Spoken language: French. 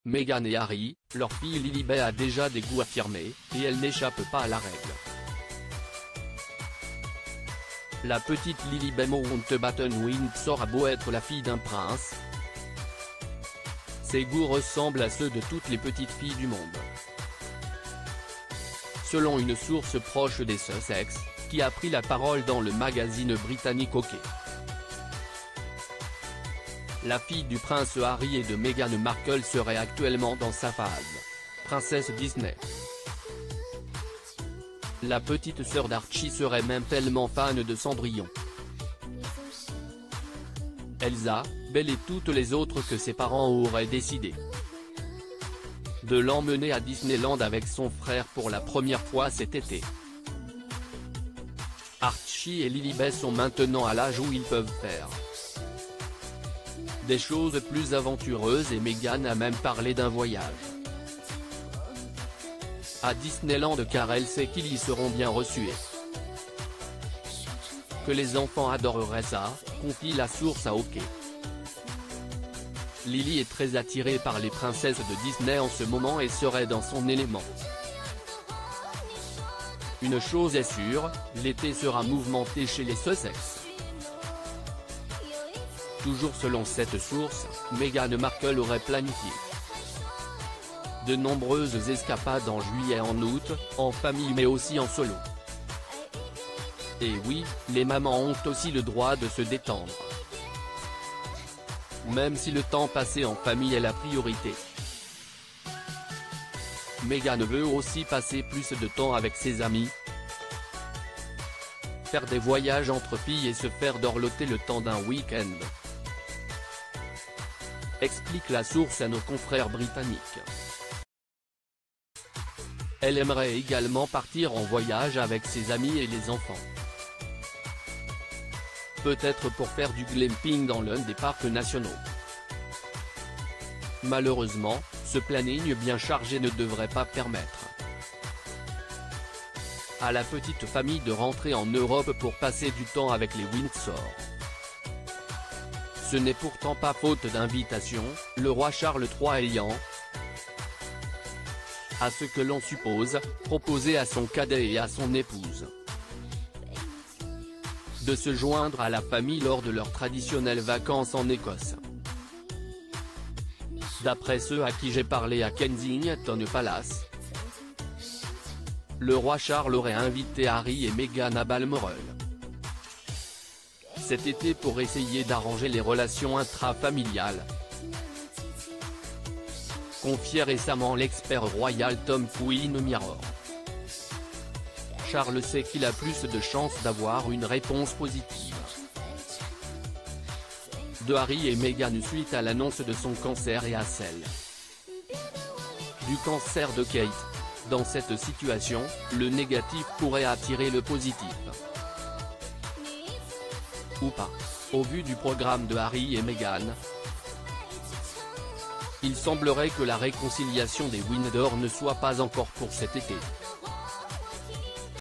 Meghan et Harry, leur fille Lilibet a déjà des goûts affirmés, et elle n'échappe pas à la règle. La petite Lilibet Mountbatten-Windsor a beau être la fille d'un prince, ses goûts ressemblent à ceux de toutes les petites filles du monde. Selon une source proche des Sussex, qui a pris la parole dans le magazine britannique OK. La fille du prince Harry et de Meghan Markle serait actuellement dans sa phase princesse Disney. La petite sœur d'Archie serait même tellement fan de Cendrillon, Elsa, Belle et toutes les autres que ses parents auraient décidé de l'emmener à Disneyland avec son frère pour la première fois cet été. Archie et Lilibet sont maintenant à l'âge où ils peuvent faire des choses plus aventureuses et Meghan a même parlé d'un voyage à Disneyland car elle sait qu'ils y seront bien reçus et que les enfants adoreraient ça, confie la source à OK. Lily est très attirée par les princesses de Disney en ce moment et serait dans son élément. Une chose est sûre, l'été sera mouvementé chez les Sussex. Toujours selon cette source, Meghan Markle aurait planifié de nombreuses escapades en juillet et en août, en famille mais aussi en solo. Et oui, les mamans ont aussi le droit de se détendre. Même si le temps passé en famille est la priorité. Meghan veut aussi passer plus de temps avec ses amis, faire des voyages entre filles et se faire dorloter le temps d'un week-end. Explique la source à nos confrères britanniques. Elle aimerait également partir en voyage avec ses amis et les enfants. Peut-être pour faire du glamping dans l'un des parcs nationaux. Malheureusement, ce planning bien chargé ne devrait pas permettre à la petite famille de rentrer en Europe pour passer du temps avec les Windsor. Ce n'est pourtant pas faute d'invitation, le roi Charles III ayant, à ce que l'on suppose, proposé à son cadet et à son épouse de se joindre à la famille lors de leurs traditionnelles vacances en Écosse. D'après ceux à qui j'ai parlé à Kensington Palace, le roi Charles aurait invité Harry et Meghan à Balmoral cet été pour essayer d'arranger les relations intrafamiliales. Confiait récemment l'expert royal Tom Quinn au Mirror. Charles sait qu'il a plus de chances d'avoir une réponse positive de Harry et Meghan suite à l'annonce de son cancer et à celle du cancer de Kate. Dans cette situation, le négatif pourrait attirer le positif. Ou pas. Au vu du programme de Harry et Meghan, il semblerait que la réconciliation des Windsor ne soit pas encore pour cet été.